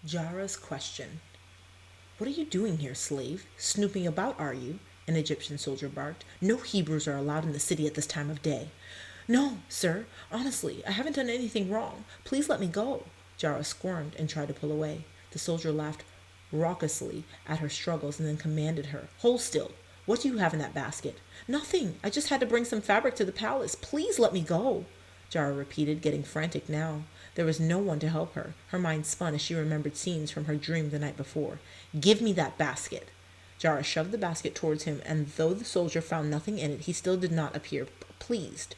Jarah's question. "What are you doing here, slave? Snooping about, are you?" an Egyptian soldier barked. "No Hebrews are allowed in the city at this time of day." "No, sir. Honestly, I haven't done anything wrong. Please let me go." Jarah squirmed and tried to pull away. The soldier laughed raucously at her struggles and then commanded her, "Hold still. What do you have in that basket?" "Nothing. I just had to bring some fabric to the palace. Please let me go," Jarah repeated, getting frantic now. There was no one to help her. Her mind spun as she remembered scenes from her dream the night before. "Give me that basket." Jarah shoved the basket towards him, and though the soldier found nothing in it, he still did not appear pleased.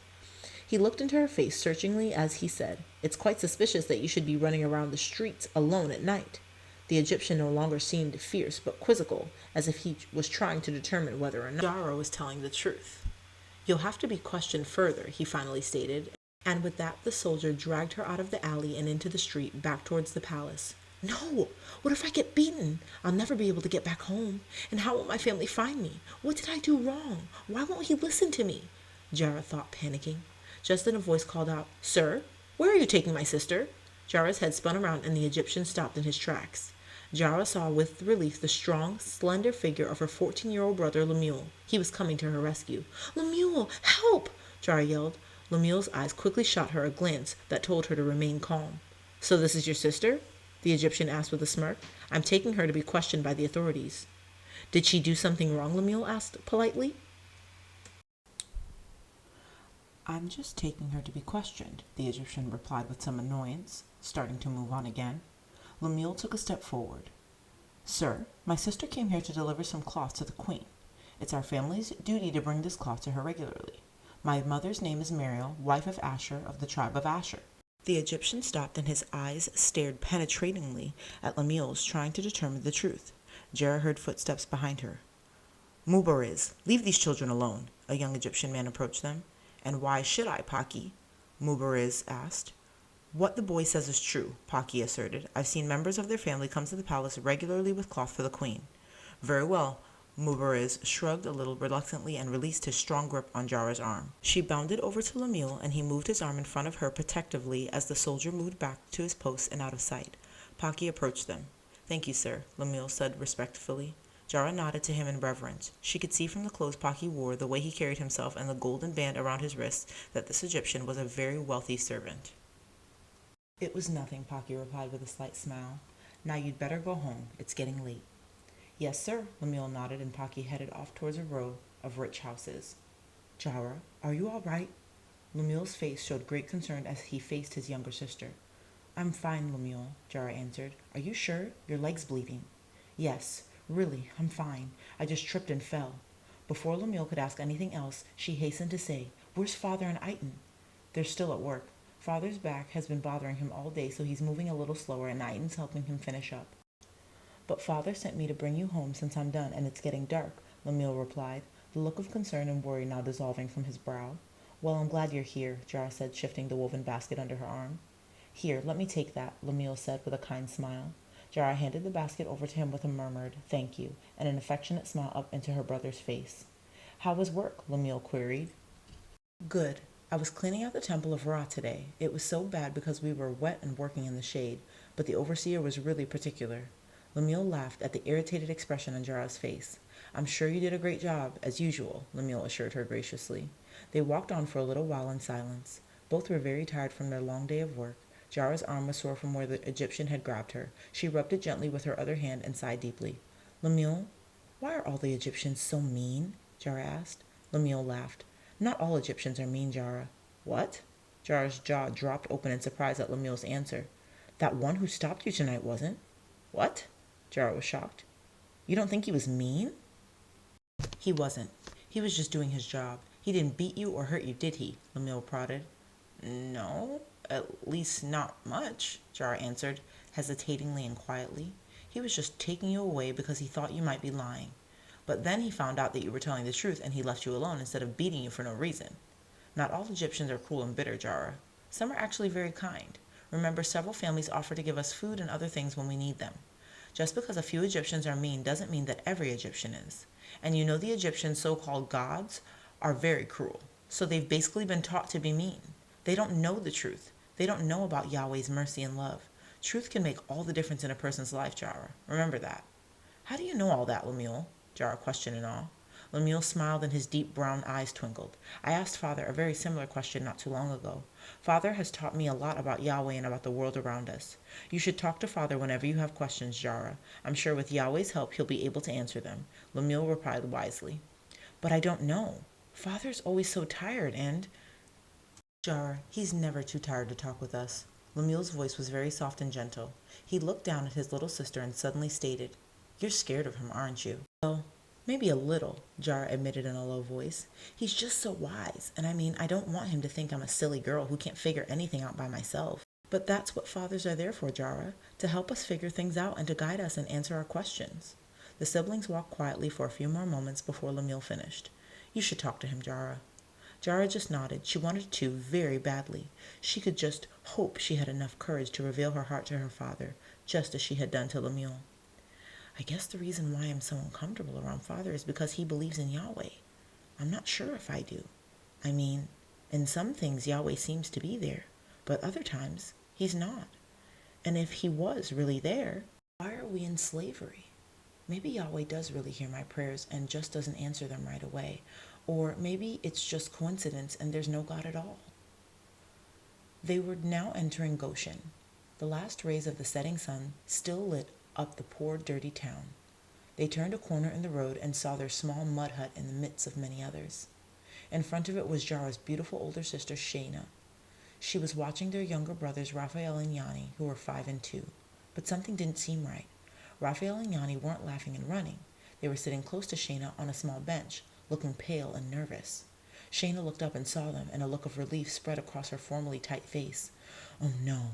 He looked into her face searchingly as he said, "It's quite suspicious that you should be running around the streets alone at night." The Egyptian no longer seemed fierce, but quizzical, as if he was trying to determine whether or not Jarah was telling the truth. "You'll have to be questioned further," he finally stated, and with that the soldier dragged her out of the alley and into the street, back towards the palace. "No! What if I get beaten? I'll never be able to get back home. And how will my family find me? What did I do wrong? Why won't he listen to me?" Jarah thought, panicking. Just then a voice called out, "Sir, where are you taking my sister?" Jarah's head spun around and the Egyptian stopped in his tracks. Jarah saw with relief the strong, slender figure of her 14-year-old brother Lemuel. He was coming to her rescue. "Lemuel, help!" Jarah yelled. Lemuel's eyes quickly shot her a glance that told her to remain calm. "So this is your sister?" the Egyptian asked with a smirk. "I'm taking her to be questioned by the authorities." "Did she do something wrong?" Lemuel asked politely. "I'm just taking her to be questioned," the Egyptian replied with some annoyance, starting to move on again. Lemuel took a step forward. "Sir, my sister came here to deliver some cloth to the queen. It's our family's duty to bring this cloth to her regularly. My mother's name is Mariel, wife of Asher of the tribe of Asher." The Egyptian stopped and his eyes stared penetratingly at Lemuel's, trying to determine the truth. Jarah heard footsteps behind her. "Mubariz, leave these children alone," a young Egyptian man approached them. "And why should I, Paki?" Mubariz asked. "What the boy says is true," Paki asserted. "I've seen members of their family come to the palace regularly with cloth for the queen." "Very well." Mubariz shrugged a little reluctantly and released his strong grip on Jarah's arm. She bounded over to Lemuel, and he moved his arm in front of her protectively as the soldier moved back to his post and out of sight. Paki approached them. "Thank you, sir," Lemuel said respectfully. Jarah nodded to him in reverence. She could see from the clothes Paki wore, the way he carried himself, and the golden band around his wrists, that this Egyptian was a very wealthy servant. "It was nothing," Paki replied with a slight smile. "Now you'd better go home. It's getting late." "Yes, sir," Lemuel nodded, and Paki headed off towards a row of rich houses. "Jarah, are you all right?" Lemuel's face showed great concern as he faced his younger sister. "I'm fine, Lemuel," Jarah answered. "Are you sure? Your leg's bleeding." "Yes, really, I'm fine. I just tripped and fell." Before Lemuel could ask anything else, she hastened to say, "Where's Father and Iton?" "They're still at work. Father's back has been bothering him all day, so he's moving a little slower, and Iton's helping him finish up." "But Father sent me to bring you home since I'm done, and it's getting dark," Lemuel replied, the look of concern and worry now dissolving from his brow. "Well, I'm glad you're here," Jarah said, shifting the woven basket under her arm. "Here, let me take that," Lemuel said with a kind smile. Jarah handed the basket over to him with a murmured, "Thank you," and an affectionate smile up into her brother's face. "How was work?" Lemuel queried. "Good. I was cleaning out the temple of Ra today. It was so bad because we were wet and working in the shade, but the overseer was really particular." Lemuel laughed at the irritated expression on Jarah's face. "I'm sure you did a great job, as usual," Lemuel assured her graciously. They walked on for a little while in silence. Both were very tired from their long day of work. Jarah's arm was sore from where the Egyptian had grabbed her. She rubbed it gently with her other hand and sighed deeply. "Lemuel, why are all the Egyptians so mean?" Jarah asked. Lemuel laughed. "Not all Egyptians are mean, Jarah." "What?" Jarah's jaw dropped open in surprise at Lemuel's answer. "That one who stopped you tonight wasn't." "What?" Jarah was shocked. "You don't think he was mean?" "He wasn't. He was just doing his job. He didn't beat you or hurt you, did he?" Lemuel prodded. "No, at least not much," Jarah answered, hesitatingly and quietly. "He was just taking you away because he thought you might be lying. But then he found out that you were telling the truth and he left you alone instead of beating you for no reason. Not all Egyptians are cruel and bitter, Jarah. Some are actually very kind. Remember, several families offer to give us food and other things when we need them. Just because a few Egyptians are mean doesn't mean that every Egyptian is. And you know the Egyptian so-called gods are very cruel. So they've basically been taught to be mean. They don't know the truth. They don't know about Yahweh's mercy and love. Truth can make all the difference in a person's life, Jarah. Remember that. How do you know all that, Lemuel? Jarah questioned in awe. Lemuel smiled and his deep brown eyes twinkled. I asked Father a very similar question not too long ago. Father has taught me a lot about Yahweh and about the world around us. You should talk to Father whenever you have questions, Jarah. I'm sure with Yahweh's help he'll be able to answer them. Lemuel replied wisely. But I don't know. Father's always so tired and... Jarah, he's never too tired to talk with us. Lemuel's voice was very soft and gentle. He looked down at his little sister and suddenly stated, You're scared of him, aren't you? Well, maybe a little, Jarah admitted in a low voice. He's just so wise, and I don't want him to think I'm a silly girl who can't figure anything out by myself. But that's what fathers are there for, Jarah, to help us figure things out and to guide us and answer our questions. The siblings walked quietly for a few more moments before Lemuel finished. You should talk to him, Jarah. Jarah just nodded. She wanted to very badly. She could just hope she had enough courage to reveal her heart to her father, just as she had done to Lemuel. I guess the reason why I'm so uncomfortable around Father is because he believes in Yahweh. I'm not sure if I do. In some things Yahweh seems to be there, but other times he's not. And if he was really there, why are we in slavery? Maybe Yahweh does really hear my prayers and just doesn't answer them right away. Or maybe it's just coincidence and there's no God at all. They were now entering Goshen. The last rays of the setting sun still lit up the poor, dirty town. They turned a corner in the road and saw their small mud hut in the midst of many others. In front of it was Jarah's beautiful older sister, Shayna. She was watching their younger brothers, Raphael and Yanni, who were 5 and 2. But something didn't seem right. Raphael and Yanni weren't laughing and running. They were sitting close to Shayna on a small bench, looking pale and nervous. Shayna looked up and saw them, and a look of relief spread across her formerly tight face. Oh no,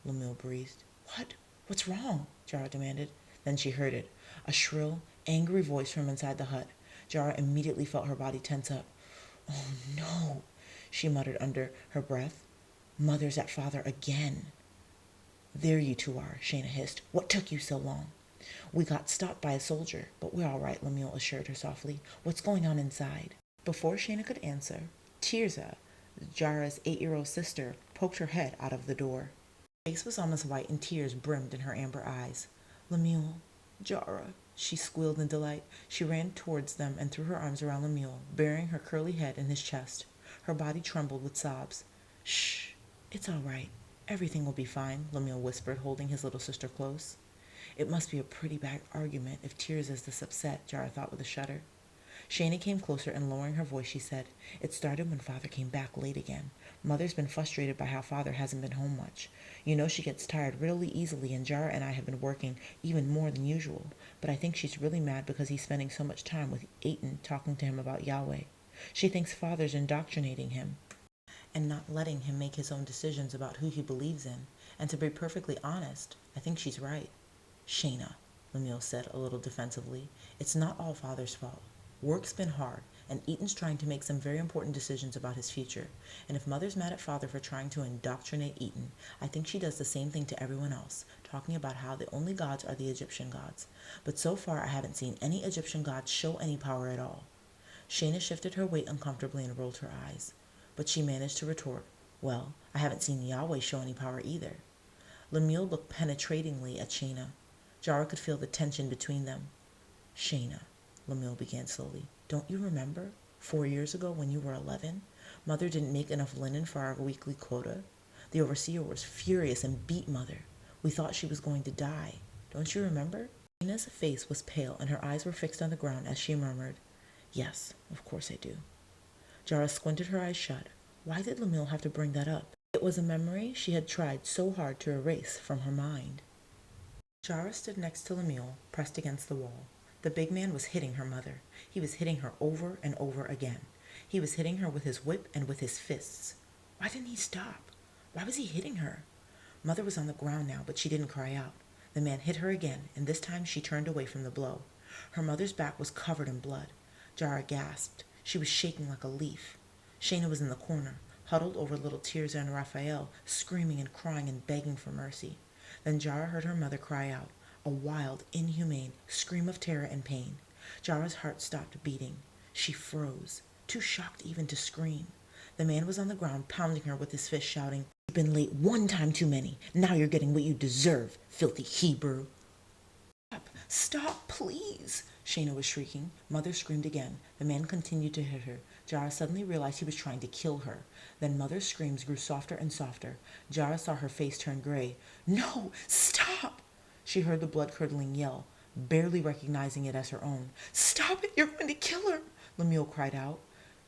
Lemuel breathed. What? What's wrong? Jarah demanded. Then she heard it, a shrill, angry voice from inside the hut. Jarah immediately felt her body tense up. Oh no, she muttered under her breath. Mother's at Father again. There you two are, Shayna hissed. What took you so long? We got stopped by a soldier, but we're all right, Lemuel assured her softly. What's going on inside? Before Shayna could answer, Tirza, Jarah's 8-year-old sister, poked her head out of the door. Her face was almost white and tears brimmed in her amber eyes. Lemuel, Jarah, she squealed in delight. She ran towards them and threw her arms around Lemuel, burying her curly head in his chest. Her body trembled with sobs. Shh, it's all right. Everything will be fine, Lemuel whispered, holding his little sister close. It must be a pretty bad argument if Tirza is this upset, Jarah thought with a shudder. Shayna came closer and lowering her voice, she said, It started when Father came back late again. Mother's been frustrated by how Father hasn't been home much. You know she gets tired really easily, and Jarah and I have been working even more than usual. But I think she's really mad because he's spending so much time with Aiton talking to him about Yahweh. She thinks Father's indoctrinating him and not letting him make his own decisions about who he believes in. And to be perfectly honest, I think she's right. Shayna, Lemuel said a little defensively, it's not all Father's fault. Work's been hard, and Eaton's trying to make some very important decisions about his future. And if Mother's mad at Father for trying to indoctrinate Eaton, I think she does the same thing to everyone else, talking about how the only gods are the Egyptian gods. But so far I haven't seen any Egyptian gods show any power at all. Shayna shifted her weight uncomfortably and rolled her eyes. But she managed to retort, Well, I haven't seen Yahweh show any power either. Lemuel looked penetratingly at Shayna. Jarah could feel the tension between them. Shayna, Lemuel began slowly, don't you remember? 4 years ago when you were 11, Mother didn't make enough linen for our weekly quota. The overseer was furious and beat Mother. We thought she was going to die. Don't you remember? Shayna's face was pale and her eyes were fixed on the ground as she murmured, Yes, of course I do. Jarah squinted her eyes shut. Why did Lemuel have to bring that up? It was a memory she had tried so hard to erase from her mind. Jarah stood next to Lemuel, pressed against the wall. The big man was hitting her mother. He was hitting her over and over again. He was hitting her with his whip and with his fists. Why didn't he stop? Why was he hitting her? Mother was on the ground now, but she didn't cry out. The man hit her again, and this time she turned away from the blow. Her mother's back was covered in blood. Jarah gasped. She was shaking like a leaf. Shayna was in the corner, huddled over little Tirza and Raphael, screaming and crying and begging for mercy. Then Jarah heard her mother cry out, a wild, inhumane scream of terror and pain. Jarah's heart stopped beating. She froze, too shocked even to scream. The man was on the ground, pounding her with his fist, shouting, You've been late one time too many. Now you're getting what you deserve, filthy Hebrew. Stop, please, Shayna was shrieking. Mother screamed again. The man continued to hit her. Jarah suddenly realized he was trying to kill her. Then Mother's screams grew softer and softer. Jarah saw her face turn gray. No, stop! She heard the blood-curdling yell, barely recognizing it as her own. Stop it! You're going to kill her! Lemuel cried out.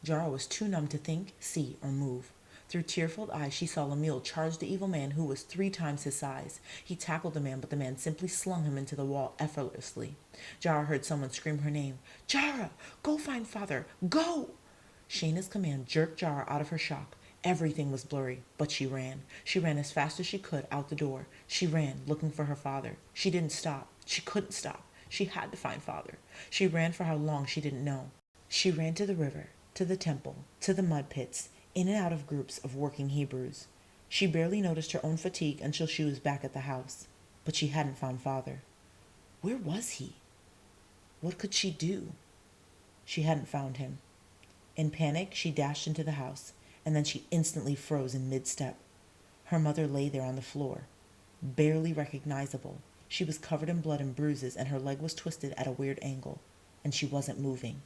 Jarah was too numb to think, see, or move. Through tear-filled eyes, she saw Lemuel charge the evil man who was 3 times his size. He tackled the man, but the man simply slung him into the wall effortlessly. Jarah heard someone scream her name. Jarah, go find father. Go! Shayna's command jerked Jarah out of her shock. Everything was blurry, but she ran. She ran as fast as she could out the door. She ran, looking for her father. She didn't stop. She couldn't stop. She had to find father. She ran for how long she didn't know. She ran to the river, to the temple, to the mud pits, in and out of groups of working Hebrews. She barely noticed her own fatigue until she was back at the house. But she hadn't found father. Where was he? What could she do? She hadn't found him. In panic, she dashed into the house, and then she instantly froze in mid-step. Her mother lay there on the floor, barely recognizable. She was covered in blood and bruises, and her leg was twisted at a weird angle, and she wasn't moving.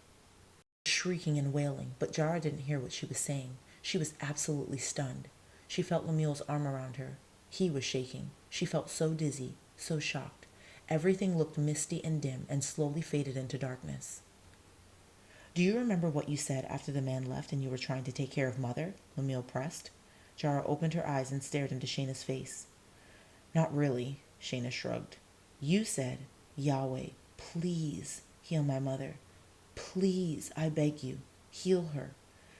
Shrieking and wailing, but Jarah didn't hear what she was saying. She was absolutely stunned. She felt Lemuel's arm around her. He was shaking. She felt so dizzy, so shocked. Everything looked misty and dim and slowly faded into darkness. Do you remember what you said after the man left and you were trying to take care of Mother? Lemuel pressed. Jarah opened her eyes and stared into Shayna's face. Not really, Shayna shrugged. You said, Yahweh, please heal my mother. Please, I beg you, heal her.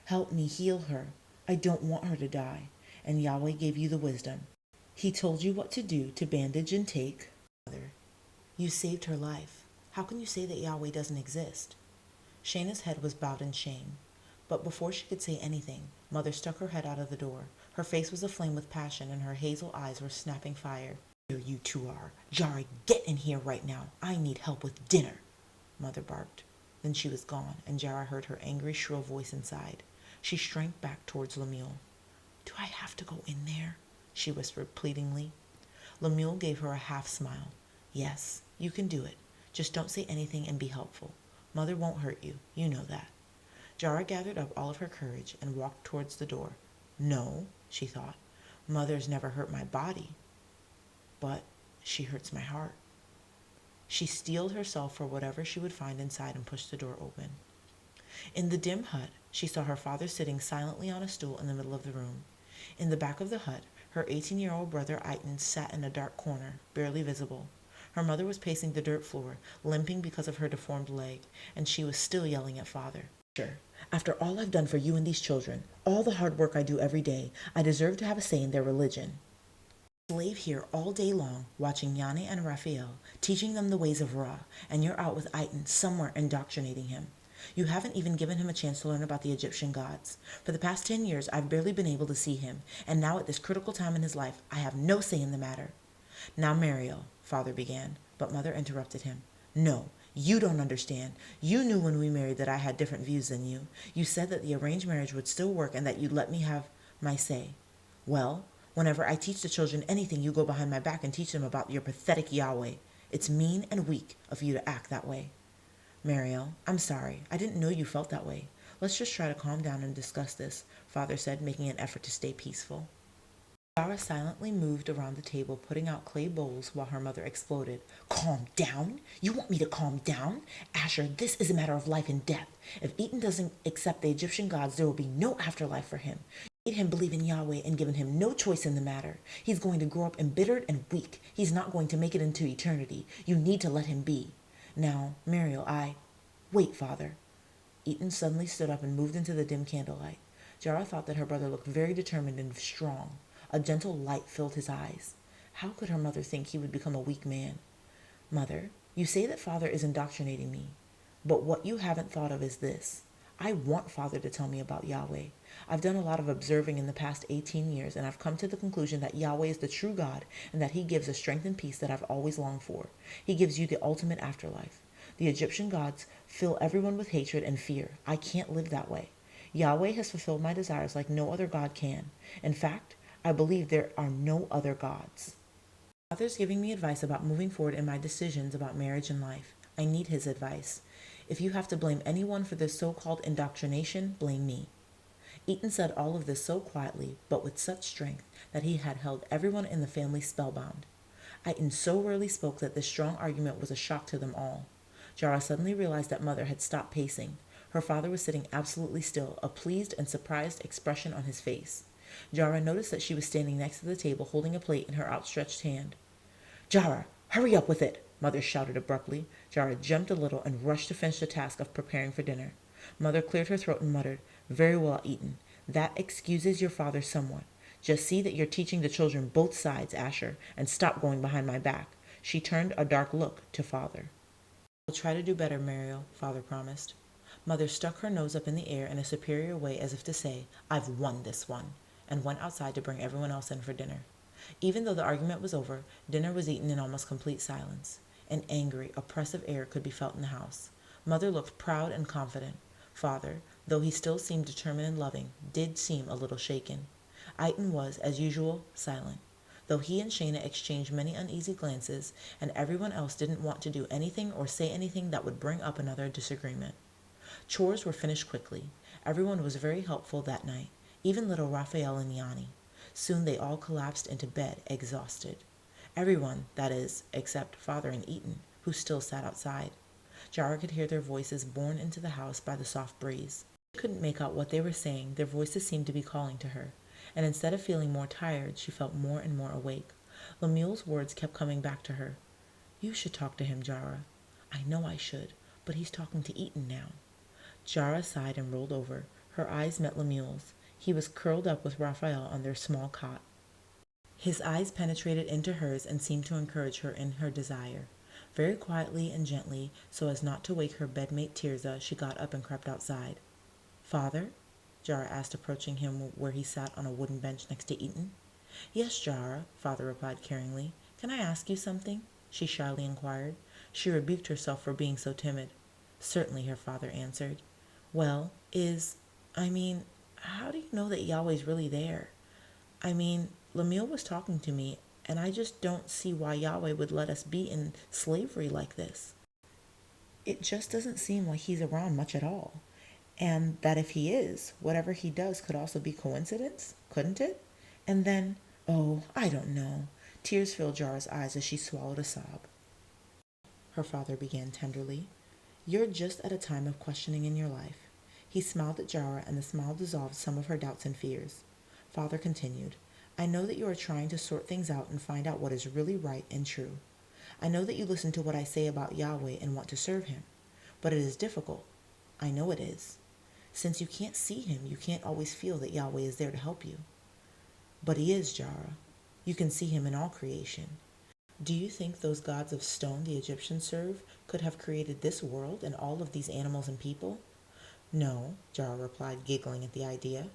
Help me heal her. I don't want her to die. And Yahweh gave you the wisdom. He told you what to do to bandage and take. Mother, you saved her life. How can you say that Yahweh doesn't exist? Shayna's head was bowed in shame. But before she could say anything, Mother stuck her head out of the door. Her face was aflame with passion, and her hazel eyes were snapping fire. Here you two are. Jarah, get in here right now. I need help with dinner, Mother barked. Then she was gone, and Jarah heard her angry, shrill voice inside. She shrank back towards Lemuel. Do I have to go in there? She whispered pleadingly. Lemuel gave her a half smile. Yes, you can do it. Just don't say anything and be helpful. Mother won't hurt you. You know that. Jarah gathered up all of her courage and walked towards the door. No, she thought. Mother's never hurt my body. But she hurts my heart. She steeled herself for whatever she would find inside and pushed the door open. In the dim hut, she saw her father sitting silently on a stool in the middle of the room. In the back of the hut, her 18-year-old brother Aitan sat in a dark corner, barely visible. Her mother was pacing the dirt floor, limping because of her deformed leg, and she was still yelling at father. Sure, after all I've done for you and these children, all the hard work I do every day, I deserve to have a say in their religion. Slave here all day long, watching Yanni and Raphael, teaching them the ways of Ra, and you're out with Aitan somewhere indoctrinating him. You haven't even given him a chance to learn about the Egyptian gods. For the past 10 years, I've barely been able to see him, and now at this critical time in his life, I have no say in the matter. Now, Mariel, father began, but mother interrupted him. No, you don't understand. You knew when we married that I had different views than you. You said that the arranged marriage would still work and that you'd let me have my say. Well, whenever I teach the children anything, you go behind my back and teach them about your pathetic Yahweh. It's mean and weak of you to act that way. Mariel, I'm sorry. I didn't know you felt that way. Let's just try to calm down and discuss this, father said, making an effort to stay peaceful. Jarah silently moved around the table, putting out clay bowls while her mother exploded. Calm down? You want me to calm down? Asher, this is a matter of life and death. If Aitan doesn't accept the Egyptian gods, there will be no afterlife for him. You made him believe in Yahweh and given him no choice in the matter. He's going to grow up embittered and weak. He's not going to make it into eternity. You need to let him be. Now, Mariel, Wait, father. Aitan suddenly stood up and moved into the dim candlelight. Jarah thought that her brother looked very determined and strong. A gentle light filled his eyes. How could her mother think he would become a weak man? Mother, you say that father is indoctrinating me, but what you haven't thought of is this. I want father to tell me about Yahweh. I've done a lot of observing in the past 18 years, and I've come to the conclusion that Yahweh is the true God and that he gives a strength and peace that I've always longed for. He gives you the ultimate afterlife. The Egyptian gods fill everyone with hatred and fear. I can't live that way. Yahweh has fulfilled my desires like no other god can. In fact, I believe there are no other gods. Father's giving me advice about moving forward in my decisions about marriage and life. I need his advice. If you have to blame anyone for this so-called indoctrination, blame me. Eaton said all of this so quietly, but with such strength, that he had held everyone in the family spellbound. Eaton so rarely spoke that this strong argument was a shock to them all. Jarah suddenly realized that Mother had stopped pacing. Her father was sitting absolutely still, a pleased and surprised expression on his face. Jarah noticed that she was standing next to the table holding a plate in her outstretched hand. Jarah, hurry up with it, Mother shouted abruptly. Jarah jumped a little and rushed to finish the task of preparing for dinner. Mother cleared her throat and muttered, Very well, Eaton. That excuses your father somewhat. Just see that you're teaching the children both sides, Asher, and stop going behind my back. She turned a dark look to Father. I'll try to do better, Mariel, Father promised. Mother stuck her nose up in the air in a superior way as if to say, I've won this one, and went outside to bring everyone else in for dinner. Even though the argument was over, dinner was eaten in almost complete silence. An angry, oppressive air could be felt in the house. Mother looked proud and confident. Father, though he still seemed determined and loving, did seem a little shaken. Eaton was, as usual, silent, though he and Shayna exchanged many uneasy glances, and everyone else didn't want to do anything or say anything that would bring up another disagreement. Chores were finished quickly. Everyone was very helpful that night, even little Raphael and Yanni. Soon they all collapsed into bed, exhausted. Everyone, that is, except Father and Eaton, who still sat outside. Jarah could hear their voices borne into the house by the soft breeze. She couldn't make out what they were saying. Their voices seemed to be calling to her, and instead of feeling more tired, she felt more and more awake. Lemuel's words kept coming back to her. You should talk to him, Jarah. I know I should, but he's talking to Eaton now. Jarah sighed and rolled over. Her eyes met Lemuel's. He was curled up with Raphael on their small cot. His eyes penetrated into hers and seemed to encourage her in her desire. Very quietly and gently, so as not to wake her bedmate Tirzah, she got up and crept outside. Father? Jarah asked, approaching him where he sat on a wooden bench next to Eaton. Yes, Jarah, Father replied caringly. Can I ask you something? She shyly inquired. She rebuked herself for being so timid. Certainly, her father answered. Well, how do you know that Yahweh's really there? Lemuel was talking to me, and I just don't see why Yahweh would let us be in slavery like this. It just doesn't seem like he's around much at all. And that if he is, whatever he does could also be coincidence, couldn't it? And then, I don't know. Tears filled Jarah's eyes as she swallowed a sob. Her father began tenderly. You're just at a time of questioning in your life. He smiled at Jarah, and the smile dissolved some of her doubts and fears. Father continued, I know that you are trying to sort things out and find out what is really right and true. I know that you listen to what I say about Yahweh and want to serve him. But it is difficult. I know it is. Since you can't see him, you can't always feel that Yahweh is there to help you. But he is, Jarah. You can see him in all creation. Do you think those gods of stone the Egyptians serve could have created this world and all of these animals and people? No, Jarah replied, giggling at the idea.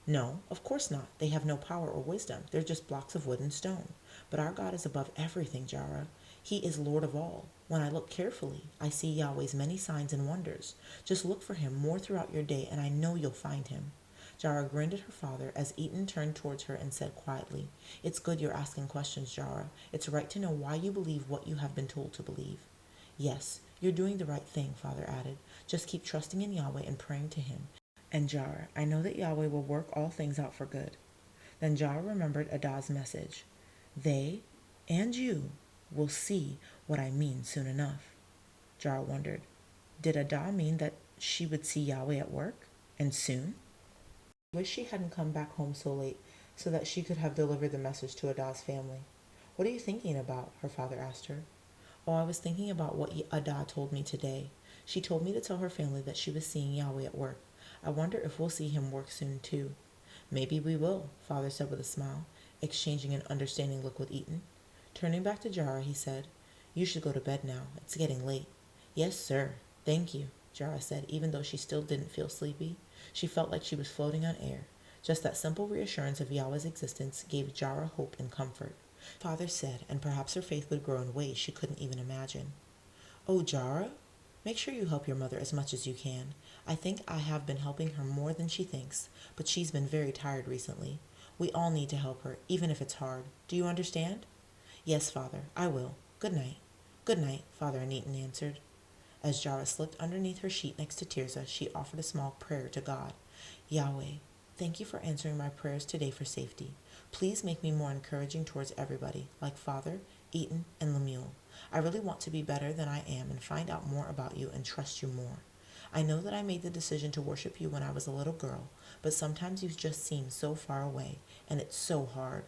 No, of course not. They have no power or wisdom. They're just blocks of wood and stone. But our God is above everything, Jarah. He is Lord of all. When I look carefully, I see Yahweh's many signs and wonders. Just look for him more throughout your day, and I know you'll find him. Jarah grinned at her father as Eaton turned towards her and said quietly, It's good you're asking questions, Jarah. It's right to know why you believe what you have been told to believe. Yes, you're doing the right thing, Father added. Just keep trusting in Yahweh and praying to him. And Jarah, I know that Yahweh will work all things out for good. Then Jarah remembered Adah's message. They and you will see what I mean soon enough. Jarah wondered, did Adah mean that she would see Yahweh at work? And soon? I wish she hadn't come back home so late so that she could have delivered the message to Adah's family. What are you thinking about? Her father asked her. Oh, I was thinking about what Adah told me today. She told me to tell her family that she was seeing Yahweh at work. I wonder if we'll see him work soon, too. Maybe we will, Father said with a smile, exchanging an understanding look with Eaton. Turning back to Jarah, he said, You should go to bed now. It's getting late. Yes, sir. Thank you, Jarah said, even though she still didn't feel sleepy. She felt like she was floating on air. Just that simple reassurance of Yahweh's existence gave Jarah hope and comfort. Father said, and perhaps her faith would grow in ways she couldn't even imagine. Oh, Jarah? Make sure you help your mother as much as you can. I think I have been helping her more than she thinks, but she's been very tired recently. We all need to help her, even if it's hard. Do you understand?" "Yes, Father, I will. Good night." "Good night," Father Anita answered. As Jarah slipped underneath her sheet next to Tirza, she offered a small prayer to God. "Yahweh, thank you for answering my prayers today for safety. Please make me more encouraging towards everybody, like Father, Eaton, and Lemuel. I really want to be better than I am and find out more about you and trust you more. I know that I made the decision to worship you when I was a little girl, but sometimes you just seem so far away, and it's so hard.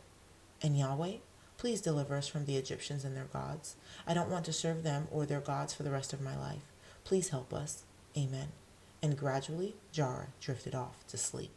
And Yahweh, please deliver us from the Egyptians and their gods. I don't want to serve them or their gods for the rest of my life. Please help us. Amen." And gradually, Jarah drifted off to sleep.